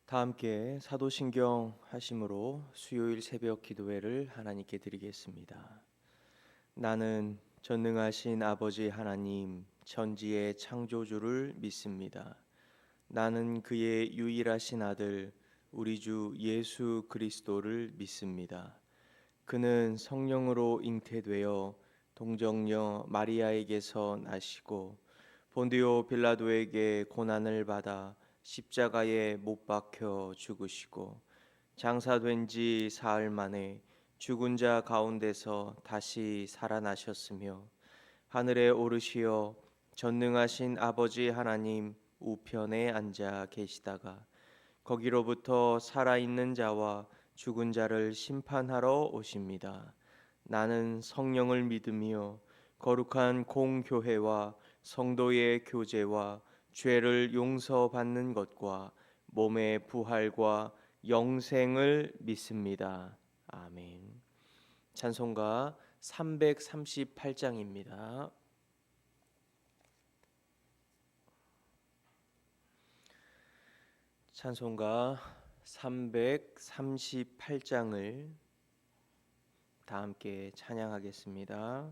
다 함께 사도신경 하심으로 수요일 새벽 기도회를 하나님께 드리겠습니다. 나는 전능하신 아버지 하나님 천지의 창조주를 믿습니다. 나는 그의 유일하신 아들 우리 주 예수 그리스도를 믿습니다. 그는 성령으로 잉태되어 동정녀 마리아에게서 나시고 본디오 빌라도에게 고난을 받아 십자가에 못 박혀 죽으시고 장사된 지 사흘 만에 죽은 자 가운데서 다시 살아나셨으며 하늘에 오르시어 전능하신 아버지 하나님 우편에 앉아 계시다가 거기로부터 살아있는 자와 죽은 자를 심판하러 오십니다. 나는 성령을 믿으며 거룩한 공교회와 성도의 교제와 죄를 용서받는 것과 몸의 부활과 영생을 믿습니다. 아멘. 찬송가 338장입니다. 찬송가 338장을 다 함께 찬양하겠습니다.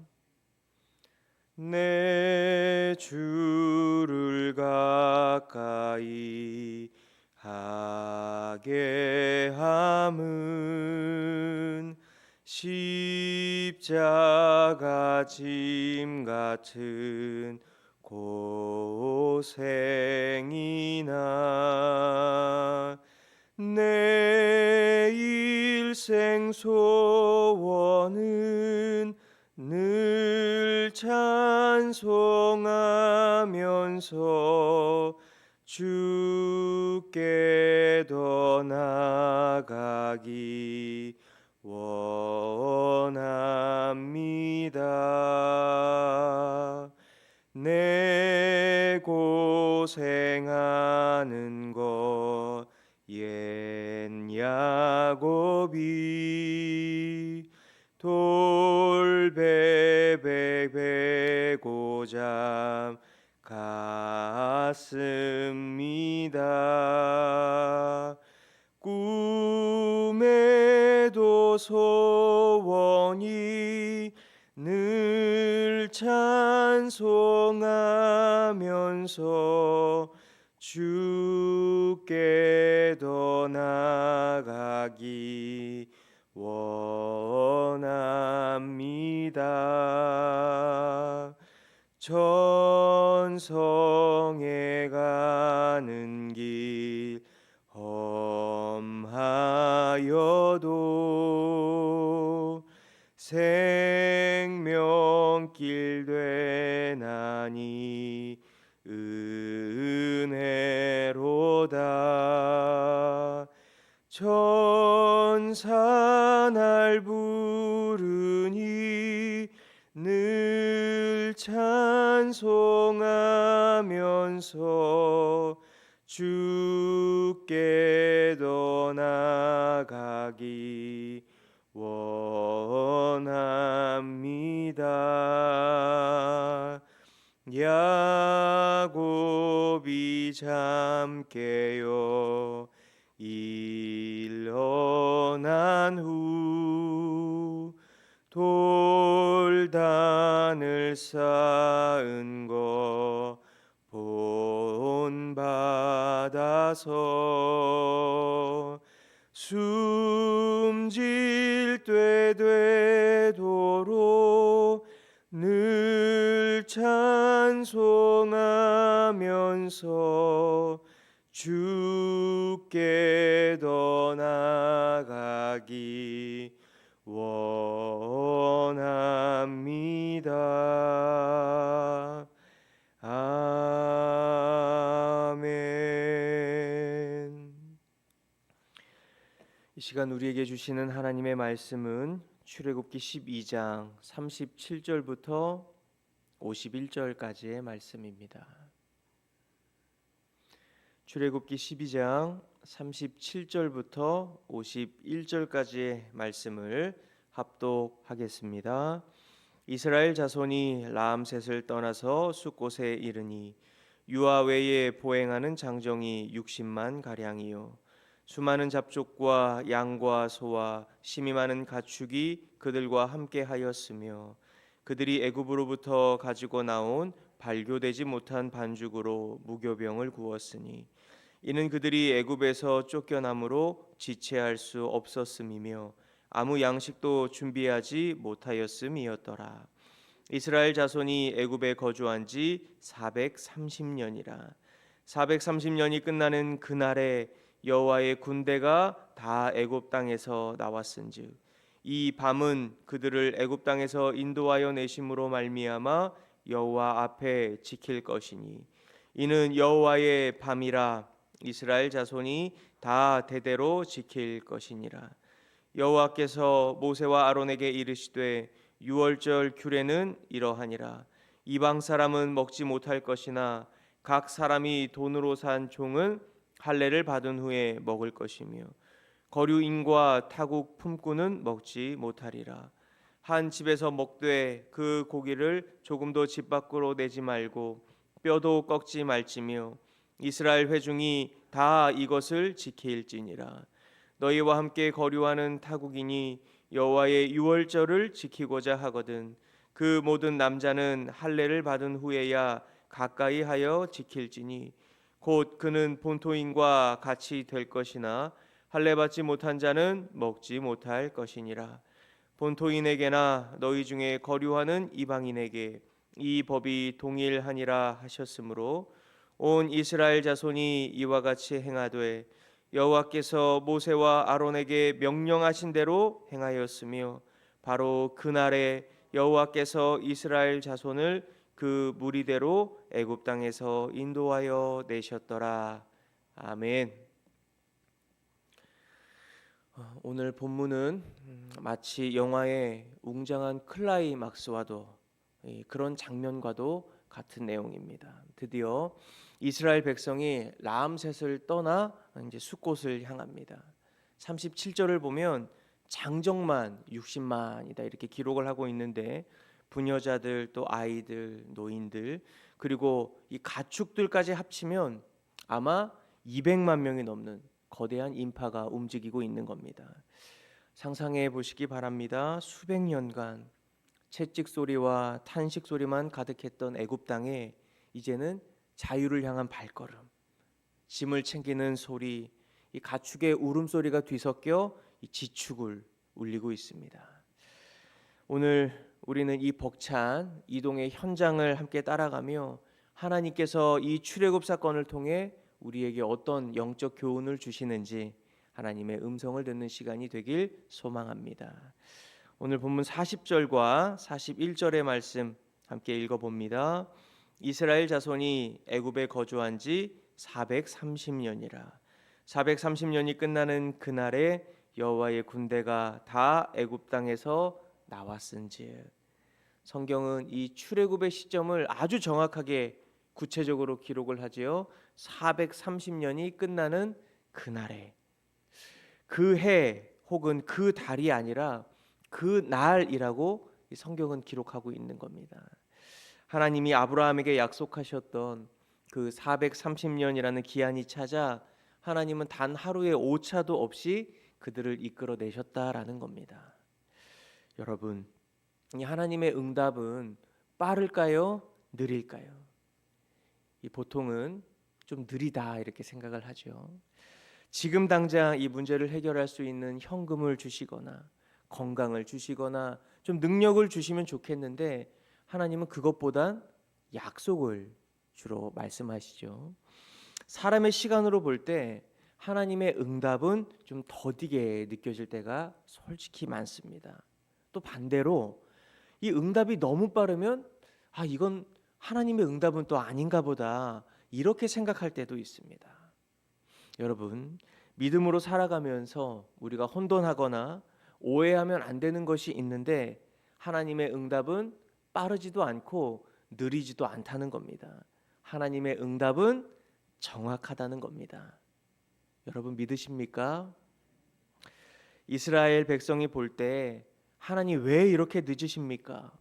내 주를 가까이 하게 함은 십자가 짐 같은 고생이나 내 일생 소원은 늘 찬송하면서 주께 더 나아가기 원합니다. 내 고생하는 것 옛 야곱이 돌베베고잠 갔습니다. 꿈에도 소원이 늘 찬송하면서 주께 더 나아가기 원합니다. 천성에 가는 길 험하여도 생명길 되나니 은혜로다. 천사 날 부르니 늘 찬송하면서 주께 더 나아가기 원합니다. 야곱이 잠 깨어 일어난 후 돌단을 쌓은 거 본받아서 숨질 때 되도록 늘 찬송하면서 주께 더 나아가기 원합니다. 아멘. 이 시간 우리에게 주시는 하나님의 말씀은 출애굽기 12장 37절부터 51절까지의 말씀입니다. 출애굽기 12장 37절부터 51절까지의 말씀을 합독하겠습니다. 이스라엘 자손이 라암셋을 떠나서 숫곳에 이르니 유아 외에 보행하는 장정이 60만 가량이요 수많은 잡족과 양과 소와 심이 많은 가축이 그들과 함께 하였으며 그들이 애굽으로부터 가지고 나온 발교되지 못한 반죽으로 무교병을 구웠으니 이는 그들이 애굽에서 쫓겨남으로 지체할 수 없었음이며 아무 양식도 준비하지 못하였음이었더라. 이스라엘 자손이 애굽에 거주한 지 430년이라. 430년이 끝나는 그날에 여호와의 군대가 다 애굽 땅에서 나왔은즉 이 밤은 그들을 애굽 땅에서 인도하여 내심으로 말미암아 여호와 앞에 지킬 것이니 이는 여호와의 밤이라. 이스라엘 자손이 다 대대로 지킬 것이니라. 여호와께서 모세와 아론에게 이르시되 유월절 규례는 이러하니라. 이방 사람은 먹지 못할 것이나 각 사람이 돈으로 산 종은 할례를 받은 후에 먹을 것이며 거류인과 타국 품꾼은 먹지 못하리라. 한 집에서 먹되 그 고기를 조금도 집 밖으로 내지 말고 뼈도 꺾지 말지며 이스라엘 회중이 다 이것을 지킬지니라. 너희와 함께 거류하는 타국인이 여호와의 유월절을 지키고자 하거든 그 모든 남자는 할례를 받은 후에야 가까이 하여 지킬지니 곧 그는 본토인과 같이 될 것이나 할례 받지 못한 자는 먹지 못할 것이니라. 본토인에게나 너희 중에 거류하는 이방인에게 이 법이 동일하니라 하셨으므로 온 이스라엘 자손이 이와 같이 행하되 여호와께서 모세와 아론에게 명령하신 대로 행하였으며 바로 그날에 여호와께서 이스라엘 자손을 그 무리대로 애굽 땅에서 인도하여 내셨더라. 아멘. 오늘 본문은 마치 영화의 웅장한 클라이막스와도 그런 장면과도 같은 내용입니다. 드디어 이스라엘 백성이 라암셋을 떠나 이제 숫곳을 향합니다. 37절을 보면 장정만 60만이다 이렇게 기록을 하고 있는데 부녀자들 또 아이들 노인들 그리고 이 가축들까지 합치면 아마 200만 명이 넘는 거대한 인파가 움직이고 있는 겁니다. 상상해 보시기 바랍니다. 수백 년간 채찍 소리와 탄식 소리만 가득했던 애굽 땅에 이제는 자유를 향한 발걸음, 짐을 챙기는 소리, 이 가축의 울음소리가 뒤섞여 이 지축을 울리고 있습니다. 오늘 우리는 이 벅찬 이동의 현장을 함께 따라가며 하나님께서 이 출애굽 사건을 통해 우리에게 어떤 영적 교훈을 주시는지 하나님의 음성을 듣는 시간이 되길 소망합니다. 오늘 본문 40절과 41절의 말씀 함께 읽어봅니다. 이스라엘 자손이 애굽에 거주한 지 430년이라. 430년이 끝나는 그날에 여호와의 군대가 다 애굽 땅에서 나왔은즉. 성경은 이 출애굽의 시점을 아주 정확하게 구체적으로 기록을 하지요. 430년이 끝나는 그날에, 그 해 혹은 그 달이 아니라 그 날이라고 이 성경은 기록하고 있는 겁니다. 하나님이 아브라함에게 약속하셨던 그 430년이라는 기한이 찾아 하나님은 단 하루의 오차도 없이 그들을 이끌어내셨다라는 겁니다. 여러분, 이 하나님의 응답은 빠를까요? 느릴까요? 이 보통은 좀 느리다 이렇게 생각을 하죠. 지금 당장 이 문제를 해결할 수 있는 현금을 주시거나 건강을 주시거나 좀 능력을 주시면 좋겠는데 하나님은 그것보단 약속을 주로 말씀하시죠. 사람의 시간으로 볼 때 하나님의 응답은 좀 더디게 느껴질 때가 솔직히 많습니다. 또 반대로 이 응답이 너무 빠르면 이건 하나님의 응답은 또 아닌가 보다 이렇게 생각할 때도 있습니다. 여러분, 믿음으로 살아가면서 우리가 혼돈하거나 오해하면 안 되는 것이 있는데 하나님의 응답은 빠르지도 않고 느리지도 않다는 겁니다. 하나님의 응답은 정확하다는 겁니다. 여러분 믿으십니까? 이스라엘 백성이 볼 때 하나님 왜 이렇게 늦으십니까?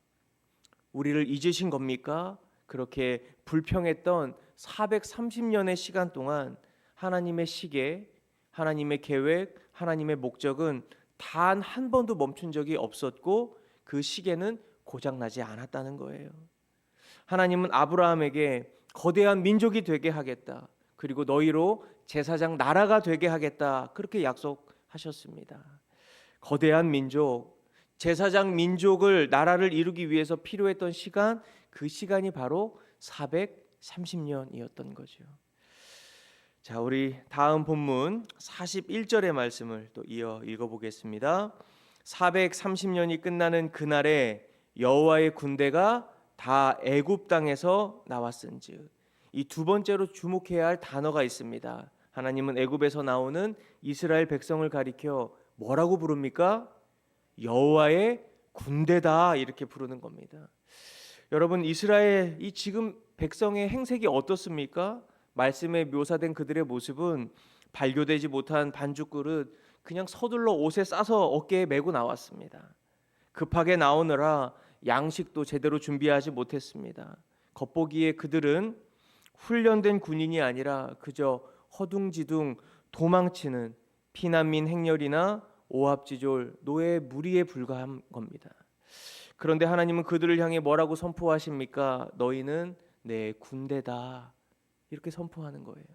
우리를 잊으신 겁니까? 그렇게 불평했던 430년의 시간 동안 하나님의 시계, 하나님의 계획, 하나님의 목적은 단 한 번도 멈춘 적이 없었고 그 시계는 고장나지 않았다는 거예요. 하나님은 아브라함에게 거대한 민족이 되게 하겠다. 그리고 너희로 제사장 나라가 되게 하겠다. 그렇게 약속하셨습니다. 거대한 민족, 제사장 민족을 나라를 이루기 위해서 필요했던 시간, 그 시간이 바로 430년이었던 거죠. 자, 우리 다음 본문 41절의 말씀을 또 이어 읽어보겠습니다. 430년이 끝나는 그날에 여호와의 군대가 다 애굽 땅에서 나왔은즉, 이 두 번째로 주목해야 할 단어가 있습니다. 하나님은 애굽에서 나오는 이스라엘 백성을 가리켜 뭐라고 부릅니까? 여호와의 군대다, 이렇게 부르는 겁니다. 여러분, 이스라엘 이 지금 백성의 행색이 어떻습니까? 말씀에 묘사된 그들의 모습은 발교되지 못한 반죽그릇 그냥 서둘러 옷에 싸서 어깨에 메고 나왔습니다. 급하게 나오느라 양식도 제대로 준비하지 못했습니다. 겉보기에 그들은 훈련된 군인이 아니라 그저 허둥지둥 도망치는 피난민 행렬이나 오합지졸 노예 무리에 불과한 겁니다. 그런데 하나님은 그들을 향해 뭐라고 선포하십니까? 너희는 내 군대다, 이렇게 선포하는 거예요.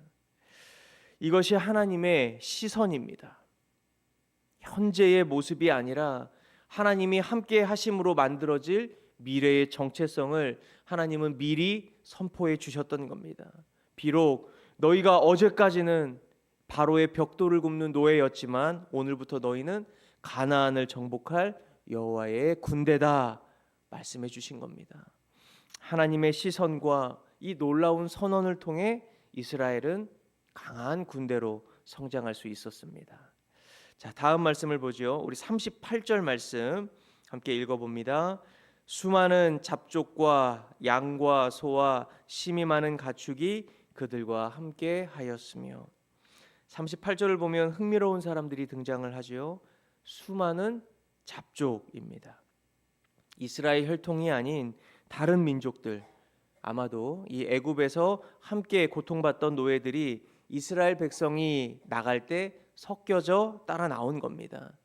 이것이 하나님의 시선입니다. 현재의 모습이 아니라 하나님이 함께 하심으로 만들어질 미래의 정체성을 하나님은 미리 선포해 주셨던 겁니다. 비록 너희가 어제까지는 바로의 벽돌을 굽는 노예였지만 오늘부터 너희는 가나안을 정복할 여호와의 군대다, 말씀해 주신 겁니다. 하나님의 시선과 이 놀라운 선언을 통해 이스라엘은 강한 군대로 성장할 수 있었습니다. 자, 다음 말씀을 보죠. 우리 38절 말씀 함께 읽어봅니다. 수많은 잡족과 양과 소와 심이 많은 가축이 그들과 함께 하였으며, 38절을 보면 흥미로운 사람들이 등장을 하죠. 수많은 잡족입니다. 이스라엘 혈통이 아닌 다른 민족들, 아마도 이 애굽에서 함께 고통받던 노예들이 이스라엘 백성이 나갈 때 섞여져 따라 나온 겁니다.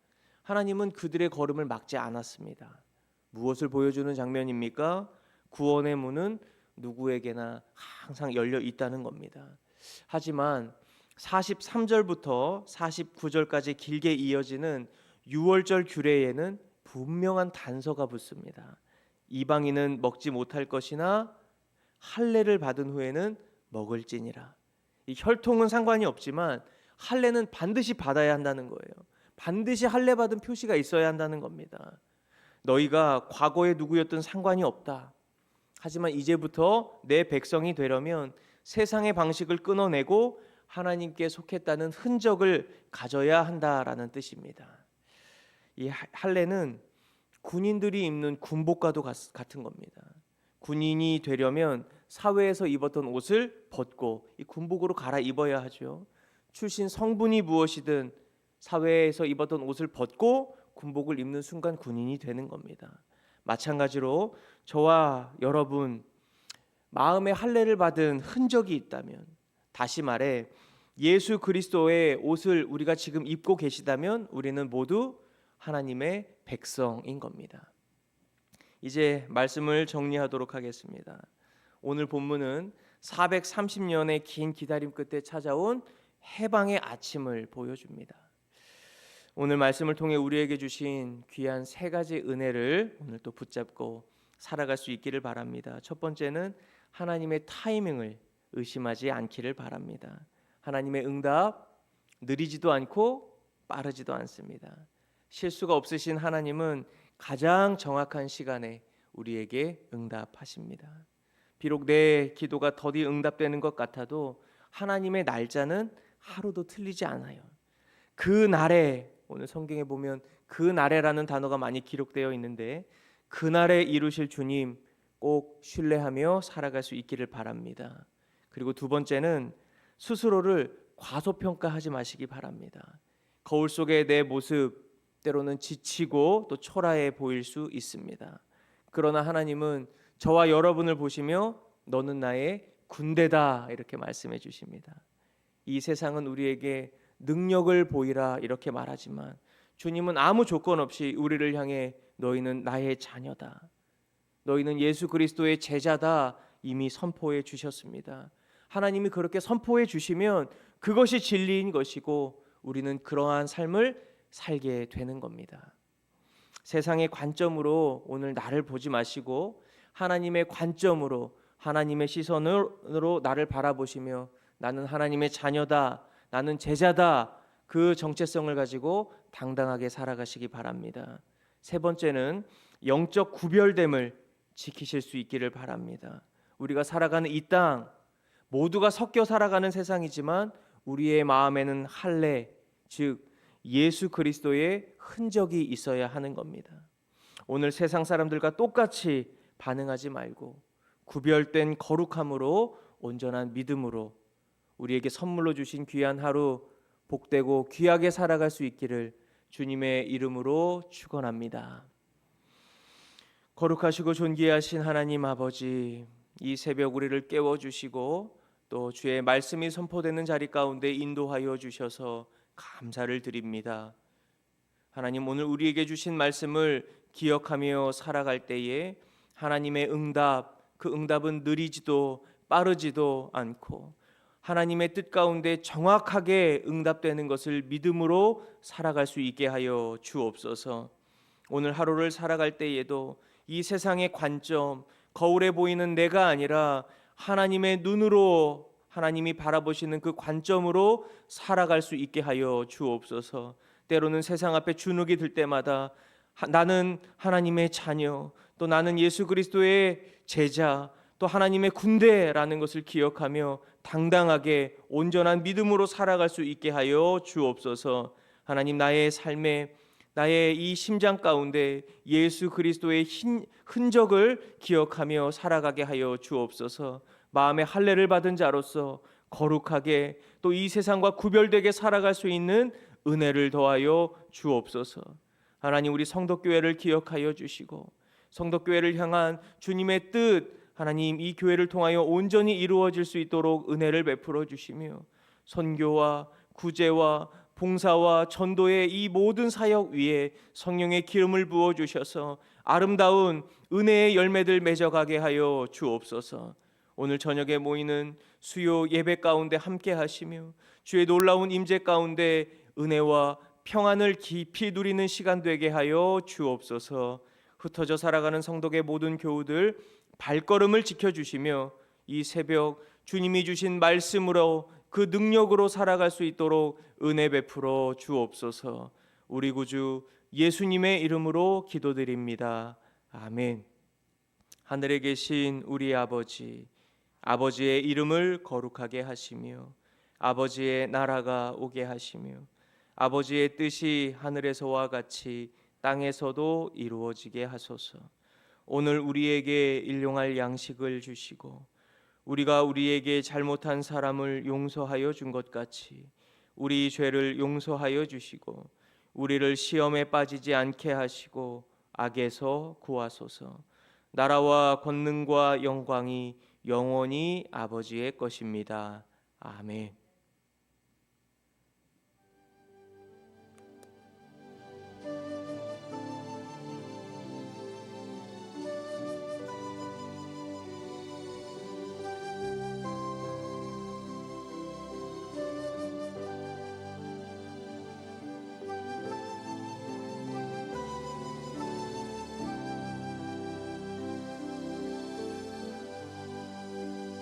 하나님은 그들의 걸음을 막지 않았습니다. 무엇을 보여주는 장면입니까? 구원의 문은 누구에게나 항상 열려 있다는 겁니다. 하지만 43절부터 49절까지 길게 이어지는 유월절 규례에는 분명한 단서가 붙습니다. 이방인은 먹지 못할 것이나 할례를 받은 후에는 먹을지니라. 이 혈통은 상관이 없지만 할례는 반드시 받아야 한다는 거예요. 반드시 할례 받은 표시가 있어야 한다는 겁니다. 너희가 과거에 누구였든 상관이 없다. 하지만 이제부터 내 백성이 되려면 세상의 방식을 끊어내고 하나님께 속했다는 흔적을 가져야 한다라는 뜻입니다. 이 할례는 군인들이 입는 군복과도 같은 겁니다. 군인이 되려면 사회에서 입었던 옷을 벗고 이 군복으로 갈아입어야 하죠. 출신 성분이 무엇이든 사회에서 입었던 옷을 벗고 군복을 입는 순간 군인이 되는 겁니다. 마찬가지로 저와 여러분 마음에 할례를 받은 흔적이 있다면, 다시 말해 예수 그리스도의 옷을 우리가 지금 입고 계시다면 우리는 모두 하나님의 백성인 겁니다. 이제 말씀을 정리하도록 하겠습니다. 오늘 본문은 430년의 긴 기다림 끝에 찾아온 해방의 아침을 보여줍니다. 오늘 말씀을 통해 우리에게 주신 귀한 세 가지 은혜를 오늘 또 붙잡고 살아갈 수 있기를 바랍니다. 첫 번째는 하나님의 타이밍을 의심하지 않기를 바랍니다. 하나님의 응답 느리지도 않고 빠르지도 않습니다. 실수가 없으신 하나님은 가장 정확한 시간에 우리에게 응답하십니다. 비록 내 기도가 더디 응답되는 것 같아도 하나님의 날짜는 하루도 틀리지 않아요. 그 날에, 오늘 성경에 보면 그 날에라는 단어가 많이 기록되어 있는데 그 날에 이루실 주님 꼭 신뢰하며 살아갈 수 있기를 바랍니다. 그리고 두 번째는 스스로를 과소평가하지 마시기 바랍니다. 거울 속의 내 모습 때로는 지치고 또 초라해 보일 수 있습니다. 그러나 하나님은 저와 여러분을 보시며 너는 나의 군대다, 이렇게 말씀해 주십니다. 이 세상은 우리에게 능력을 보이라 이렇게 말하지만 주님은 아무 조건 없이 우리를 향해 너희는 나의 자녀다, 너희는 예수 그리스도의 제자다 이미 선포해 주셨습니다. 하나님이 그렇게 선포해 주시면 그것이 진리인 것이고 우리는 그러한 삶을 살게 되는 겁니다. 세상의 관점으로 오늘 나를 보지 마시고 하나님의 관점으로, 하나님의 시선으로 나를 바라보시며 나는 하나님의 자녀다, 나는 제자다, 그 정체성을 가지고 당당하게 살아가시기 바랍니다. 세 번째는 영적 구별됨을 지키실 수 있기를 바랍니다. 우리가 살아가는 이 땅, 모두가 섞여 살아가는 세상이지만 우리의 마음에는 할례, 즉 예수 그리스도의 흔적이 있어야 하는 겁니다. 오늘 세상 사람들과 똑같이 반응하지 말고 구별된 거룩함으로, 온전한 믿음으로 우리에게 선물로 주신 귀한 하루 복되고 귀하게 살아갈 수 있기를 주님의 이름으로 축원합니다. 거룩하시고 존귀하신 하나님 아버지, 이 새벽 우리를 깨워주시고 또 주의 말씀이 선포되는 자리 가운데 인도하여 주셔서 감사를 드립니다. 하나님, 오늘 우리에게 주신 말씀을 기억하며 살아갈 때에 하나님의 응답, 그 응답은 느리지도 빠르지도 않고 하나님의 뜻 가운데 정확하게 응답되는 것을 믿음으로 살아갈 수 있게 하여 주옵소서. 오늘 하루를 살아갈 때에도 이 세상의 관점, 거울에 보이는 내가 아니라 하나님의 눈으로, 하나님이 바라보시는 그 관점으로 살아갈 수 있게 하여 주옵소서. 때로는 세상 앞에 주눅이 들 때마다 나는 하나님의 자녀, 또 나는 예수 그리스도의 제자, 또 하나님의 군대라는 것을 기억하며 당당하게 온전한 믿음으로 살아갈 수 있게 하여 주옵소서. 하나님, 나의 삶에, 나의 이 심장 가운데 예수 그리스도의 흔적을 기억하며 살아가게 하여 주옵소서. 마음의 할례를 받은 자로서 거룩하게 또 이 세상과 구별되게 살아갈 수 있는 은혜를 더하여 주옵소서. 하나님, 우리 성도교회를 기억하여 주시고 성도교회를 향한 주님의 뜻, 하나님, 이 교회를 통하여 온전히 이루어질 수 있도록 은혜를 베풀어 주시며 선교와 구제와 봉사와 전도의 이 모든 사역 위에 성령의 기름을 부어 주셔서 아름다운 은혜의 열매들 맺어가게 하여 주옵소서. 오늘 저녁에 모이는 수요 예배 가운데 함께 하시며 주의 놀라운 임재 가운데 은혜와 평안을 깊이 누리는 시간 되게 하여 주옵소서. 흩어져 살아가는 성도의 모든 교우들 발걸음을 지켜주시며 이 새벽 주님이 주신 말씀으로 그 능력으로 살아갈 수 있도록 은혜 베풀어 주옵소서. 우리 구주 예수님의 이름으로 기도드립니다. 아멘. 하늘에 계신 우리 아버지, 아버지의 이름을 거룩하게 하시며 아버지의 나라가 오게 하시며 아버지의 뜻이 하늘에서와 같이 땅에서도 이루어지게 하소서. 오늘 우리에게 일용할 양식을 주시고 우리가 우리에게 잘못한 사람을 용서하여 준 것 같이 우리 죄를 용서하여 주시고 우리를 시험에 빠지지 않게 하시고 악에서 구하소서. 나라와 권능과 영광이 영원히 아버지의 것입니다. 아멘.